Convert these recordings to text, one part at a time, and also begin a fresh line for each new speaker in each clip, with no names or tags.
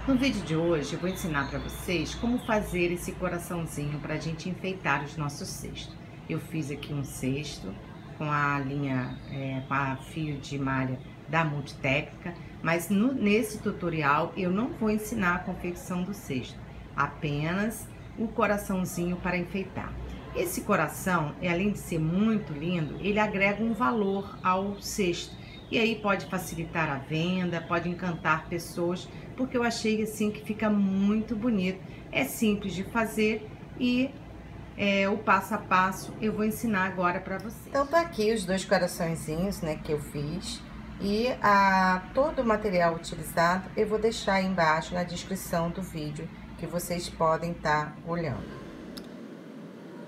No vídeo de hoje eu vou ensinar para vocês como fazer esse coraçãozinho para a gente enfeitar os nossos cestos. Eu fiz aqui um cesto com a linha, com a fio de malha da Multitécnica, mas nesse tutorial eu não vou ensinar a confecção do cesto, apenas o coraçãozinho para enfeitar. Esse coração, além de ser muito lindo, ele agrega um valor ao cesto. E aí pode facilitar a venda, pode encantar pessoas, porque eu achei assim que fica muito bonito. É simples de fazer e o passo a passo eu vou ensinar agora para vocês.
Então tá aqui os dois coraçõezinhos, né, que eu fiz. E todo o material utilizado eu vou deixar aí embaixo na descrição do vídeo, que vocês podem estar olhando.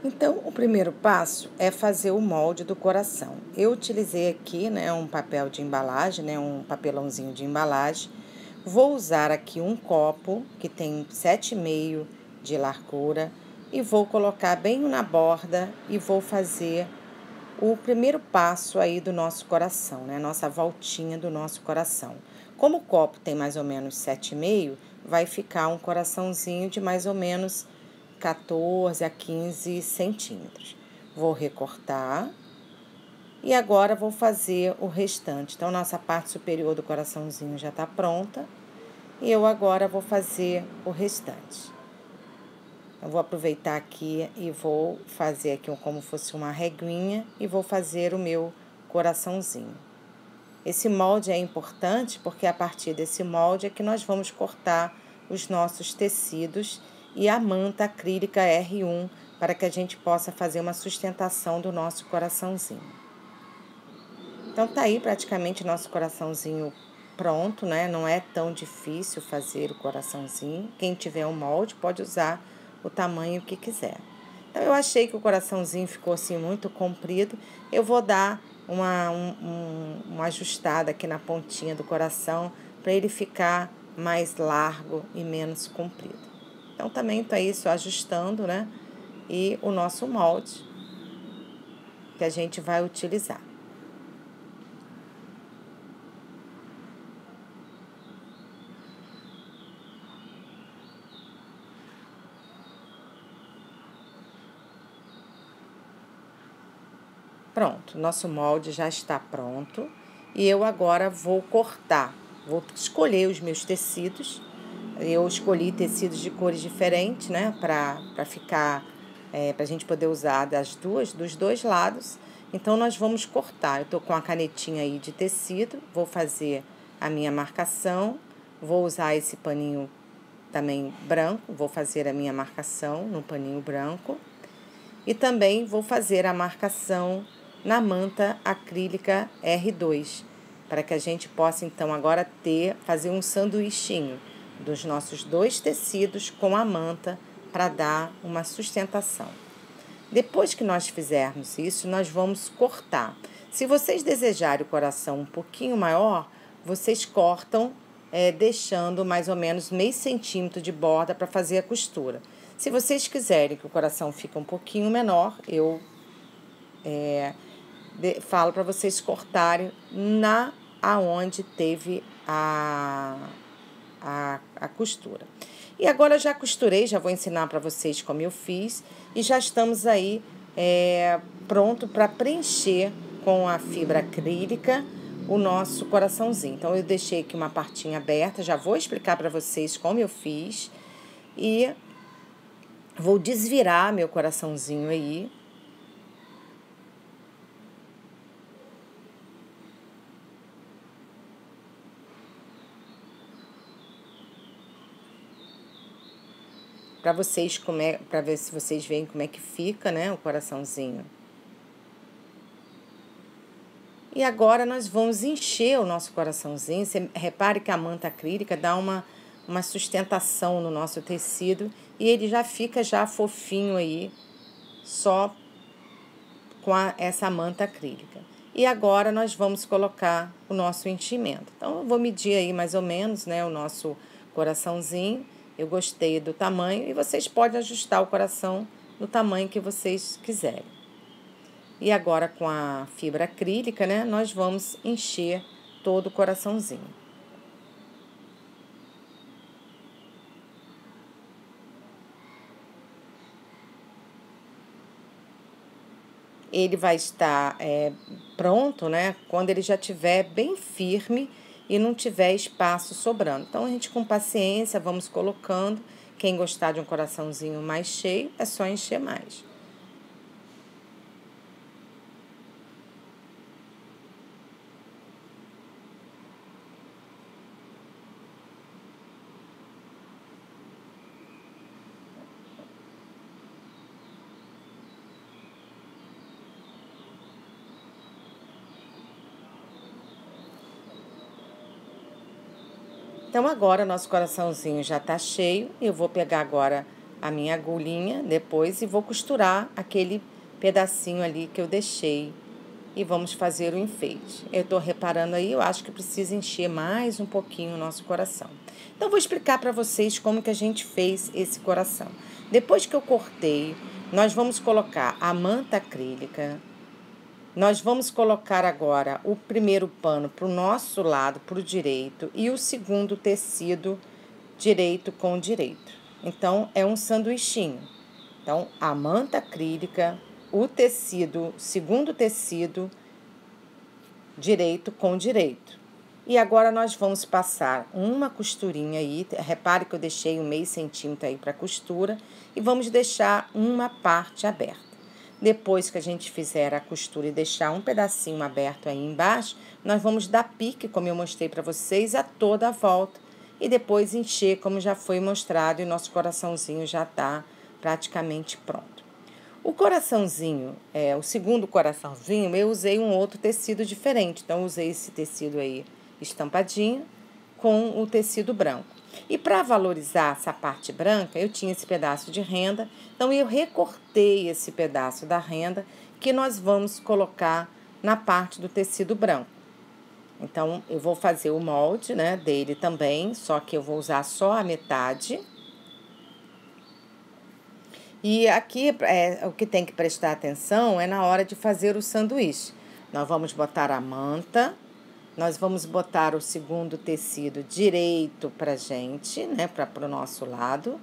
Então, o primeiro passo é fazer o molde do coração. Eu utilizei aqui, né, um papel de embalagem, né, um papelãozinho de embalagem. Vou usar aqui um copo que tem 7,5 de largura e vou colocar bem na borda e vou fazer o primeiro passo aí do nosso coração, né, nossa voltinha do nosso coração. Como o copo tem mais ou menos 7,5, vai ficar um coraçãozinho de mais ou menos 14 a 15 centímetros. Vou recortar e agora vou fazer o restante. Então, nossa parte superior do coraçãozinho já tá pronta e eu agora vou fazer o restante. Eu vou aproveitar aqui e vou fazer aqui como fosse uma reguinha e vou fazer o meu coraçãozinho. Esse molde é importante porque a partir desse molde é que nós vamos cortar os nossos tecidos e a manta acrílica R1 para que a gente possa fazer uma sustentação do nosso coraçãozinho. Então, tá aí praticamente nosso coraçãozinho pronto, né? Não é tão difícil fazer o coraçãozinho. Quem tiver um molde pode usar o tamanho que quiser. Então, eu achei que o coraçãozinho ficou assim muito comprido. Eu vou dar uma ajustada aqui na pontinha do coração para ele ficar mais largo e menos comprido. Então, também tá isso ajustando, né? E o nosso molde que a gente vai utilizar. Pronto, nosso molde já está pronto e eu agora vou cortar, vou escolher os meus tecidos. Eu escolhi tecidos de cores diferentes, né, para ficar, para a gente poder usar dos dois lados. Então, nós vamos cortar. Eu tô com a canetinha aí de tecido, vou fazer a minha marcação, vou usar esse paninho também branco, vou fazer a minha marcação no paninho branco. E também vou fazer a marcação na manta acrílica R2, para que a gente possa, então, agora fazer um sanduichinho dos nossos dois tecidos com a manta para dar uma sustentação. Depois que nós fizermos isso, nós vamos cortar. Se vocês desejarem o coração um pouquinho maior, vocês cortam deixando mais ou menos meio centímetro de borda para fazer a costura. Se vocês quiserem que o coração fique um pouquinho menor, eu falo para vocês cortarem aonde teve a costura. E agora já costurei, já vou ensinar para vocês como eu fiz. E já estamos aí pronto para preencher com a fibra acrílica o nosso coraçãozinho. Então, eu deixei aqui uma partinha aberta, já vou explicar para vocês como eu fiz. E vou desvirar meu coraçãozinho aí. Para ver se vocês veem como é que fica, né, o coraçãozinho. E agora nós vamos encher o nosso coraçãozinho. Você repare que a manta acrílica dá uma sustentação no nosso tecido e ele já fica fofinho aí, só com essa manta acrílica. E agora nós vamos colocar o nosso enchimento. Então, eu vou medir aí mais ou menos, né, o nosso coraçãozinho. Eu gostei do tamanho e vocês podem ajustar o coração no tamanho que vocês quiserem. E agora com a fibra acrílica, né, nós vamos encher todo o coraçãozinho. ele vai estar pronto, né, quando ele já estiver bem firme e não tiver espaço sobrando. Então, a gente com paciência vamos colocando. Quem gostar de um coraçãozinho mais cheio, é só encher mais. Então, agora nosso coraçãozinho já tá cheio. Eu vou pegar agora a minha agulhinha depois e vou costurar aquele pedacinho ali que eu deixei. E vamos fazer o enfeite. Eu tô reparando aí, eu acho que precisa encher mais um pouquinho o nosso coração. Então, vou explicar para vocês como que a gente fez esse coração. Depois que eu cortei, nós vamos colocar a manta acrílica. Nós vamos colocar agora o primeiro pano para o nosso lado, para o direito, e o segundo tecido direito com direito. Então, é um sanduichinho. Então, a manta acrílica, o tecido, segundo tecido, direito com direito. E agora nós vamos passar uma costurinha aí, repare que eu deixei 1/2 centímetro aí para costura, e vamos deixar uma parte aberta. Depois que a gente fizer a costura e deixar um pedacinho aberto aí embaixo, nós vamos dar pique, como eu mostrei para vocês, a toda a volta. E depois encher, como já foi mostrado, e o nosso coraçãozinho já está praticamente pronto. O coraçãozinho, o segundo coraçãozinho, eu usei um outro tecido diferente. Então, eu usei esse tecido aí estampadinho com o tecido branco. E para valorizar essa parte branca, eu tinha esse pedaço de renda, então eu recortei esse pedaço da renda que nós vamos colocar na parte do tecido branco. Então, eu vou fazer o molde, né, dele também, só que eu vou usar só a metade. E aqui, o que tem que prestar atenção é na hora de fazer o sanduíche. Nós vamos botar a manta. Nós vamos botar o segundo tecido direito pra gente, né, pro nosso lado.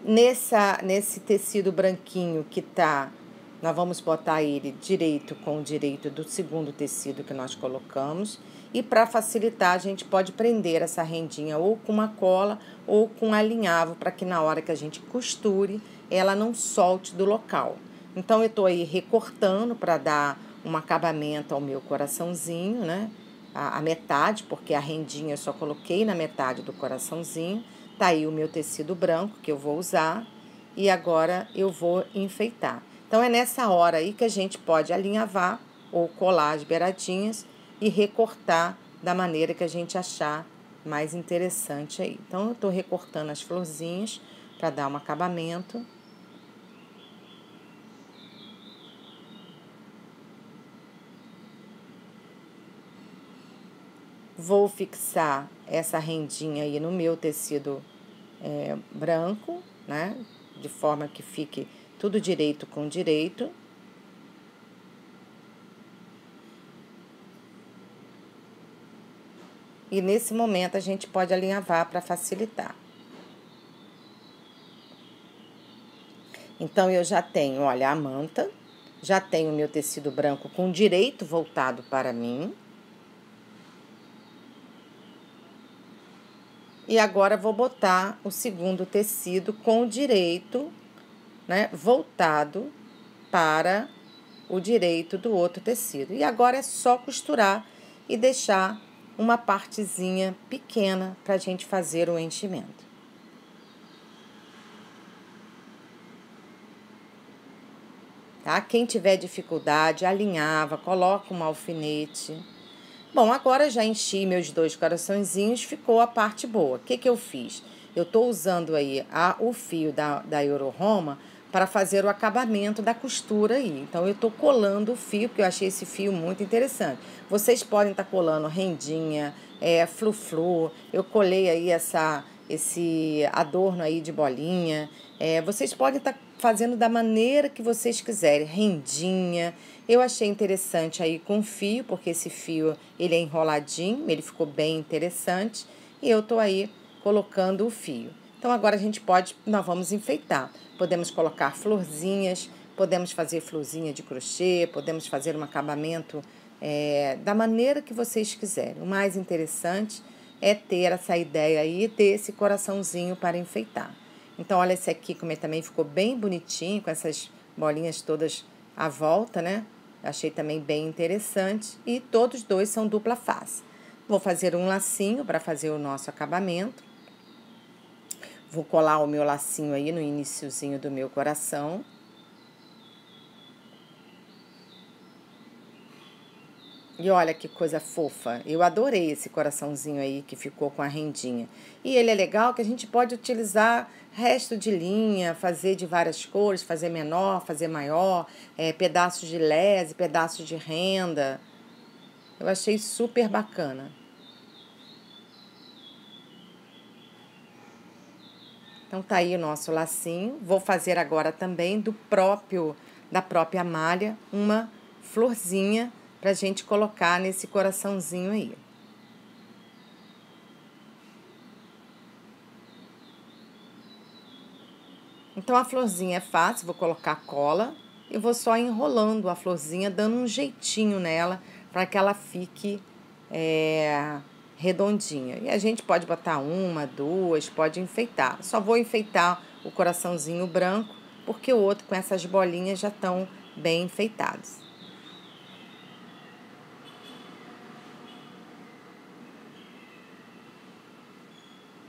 Nesse tecido branquinho que tá, nós vamos botar ele direito com o direito do segundo tecido que nós colocamos. E para facilitar, a gente pode prender essa rendinha ou com uma cola ou com alinhavo, para que na hora que a gente costure, ela não solte do local. Então, eu tô aí recortando para dar um acabamento ao meu coraçãozinho, né? A metade, porque a rendinha eu só coloquei na metade do coraçãozinho. Tá aí o meu tecido branco que eu vou usar e agora eu vou enfeitar. Então, é nessa hora aí que a gente pode alinhavar ou colar as beiradinhas e recortar da maneira que a gente achar mais interessante aí. Então, eu tô recortando as florzinhas para dar um acabamento. Vou fixar essa rendinha aí no meu tecido branco, né? De forma que fique tudo direito com direito. E nesse momento a gente pode alinhavar para facilitar. Então, eu já tenho, olha, a manta, já tenho o meu tecido branco com direito voltado para mim. E agora, vou botar o segundo tecido com o direito, né, voltado para o direito do outro tecido. E agora é só costurar e deixar uma partezinha pequena para a gente fazer o enchimento. Tá? Quem tiver dificuldade, alinhava, coloca um alfinete. Bom, agora já enchi meus 2 coraçõezinhos, ficou a parte boa. O que eu fiz? Eu tô usando aí o fio da Euro-Roma para fazer o acabamento da costura aí. Então, eu tô colando o fio, porque eu achei esse fio muito interessante. Vocês podem estar colando rendinha, flu-flu. Eu colei aí esse adorno aí de bolinha. Vocês podem estar fazendo da maneira que vocês quiserem, rendinha. Eu achei interessante aí com fio, porque esse fio, ele é enroladinho, ele ficou bem interessante. E eu tô aí colocando o fio. Então, agora nós vamos enfeitar. Podemos colocar florzinhas, Podemos fazer florzinha de crochê, podemos fazer um acabamento da maneira que vocês quiserem. O mais interessante é ter essa ideia aí, ter esse coraçãozinho para enfeitar. Então, olha esse aqui como também ficou bem bonitinho, com essas bolinhas todas à volta, né? Achei também bem interessante. E todos dois são dupla face. Vou fazer um lacinho para fazer o nosso acabamento. Vou colar o meu lacinho aí no iniciozinho do meu coração. E olha que coisa fofa, eu adorei esse coraçãozinho aí que ficou com a rendinha. E ele é legal que a gente pode utilizar resto de linha, fazer de várias cores, fazer menor, fazer maior, pedaços de lese, pedaços de renda. Eu achei super bacana. Então tá aí o nosso lacinho. Vou fazer agora também da própria malha uma florzinha pra gente colocar nesse coraçãozinho aí. Então, a florzinha é fácil, vou colocar cola e vou só enrolando a florzinha, dando um jeitinho nela para que ela fique redondinha. E a gente pode botar uma, duas, pode enfeitar. Só vou enfeitar o coraçãozinho branco, porque o outro com essas bolinhas já estão bem enfeitados.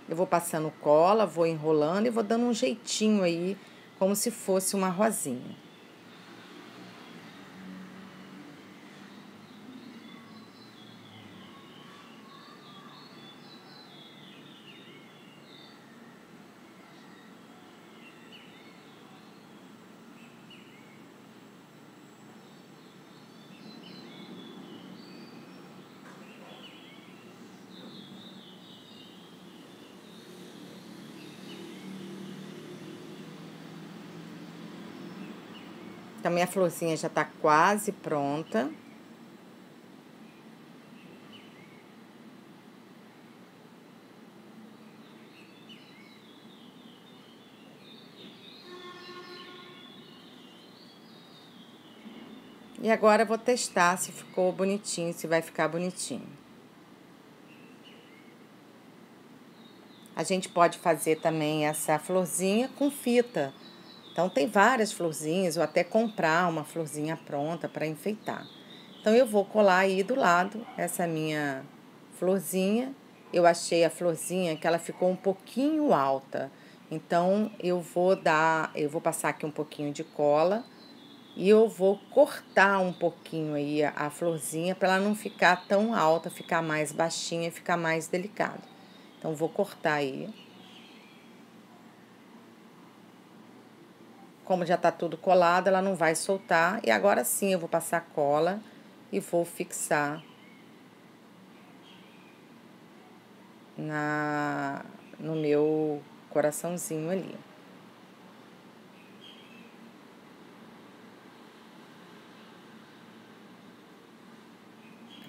Eu vou passando cola, vou enrolando e vou dando um jeitinho aí, como se fosse uma rosinha. Então, minha florzinha já tá quase pronta. E agora eu vou testar se ficou bonitinho, se vai ficar bonitinho. A gente pode fazer também essa florzinha com fita. Então, tem várias florzinhas, ou até comprar uma florzinha pronta para enfeitar. Então, eu vou colar aí do lado essa minha florzinha. Eu achei a florzinha que ela ficou um pouquinho alta. Então, eu vou passar aqui um pouquinho de cola e eu vou cortar um pouquinho aí a florzinha para ela não ficar tão alta, ficar mais baixinha, ficar mais delicado. Então, vou cortar aí. Como já tá tudo colado, ela não vai soltar. E agora sim, eu vou passar cola e vou fixar no meu coraçãozinho ali.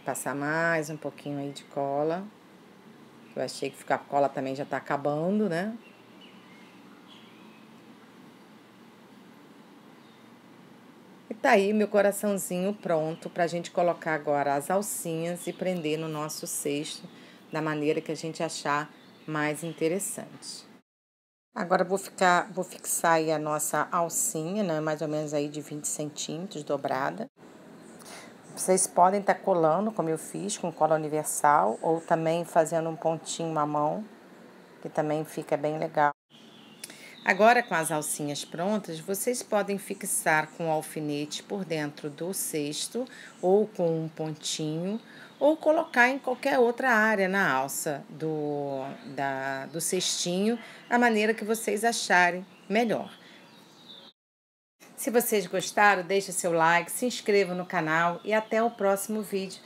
Passar mais um pouquinho aí de cola. Eu achei que a cola também já tá acabando, né? E tá aí meu coraçãozinho pronto pra gente colocar agora as alcinhas e prender no nosso cesto da maneira que a gente achar mais interessante. Agora vou fixar aí a nossa alcinha, né? Mais ou menos aí de 20 centímetros dobrada. Vocês podem estar colando, como eu fiz, com cola universal, ou também fazendo um pontinho à mão, que também fica bem legal. Agora, com as alcinhas prontas, vocês podem fixar com o alfinete por dentro do cesto, ou com um pontinho, ou colocar em qualquer outra área na alça do cestinho, a maneira que vocês acharem melhor. Se vocês gostaram, deixe seu like, se inscreva no canal e até o próximo vídeo.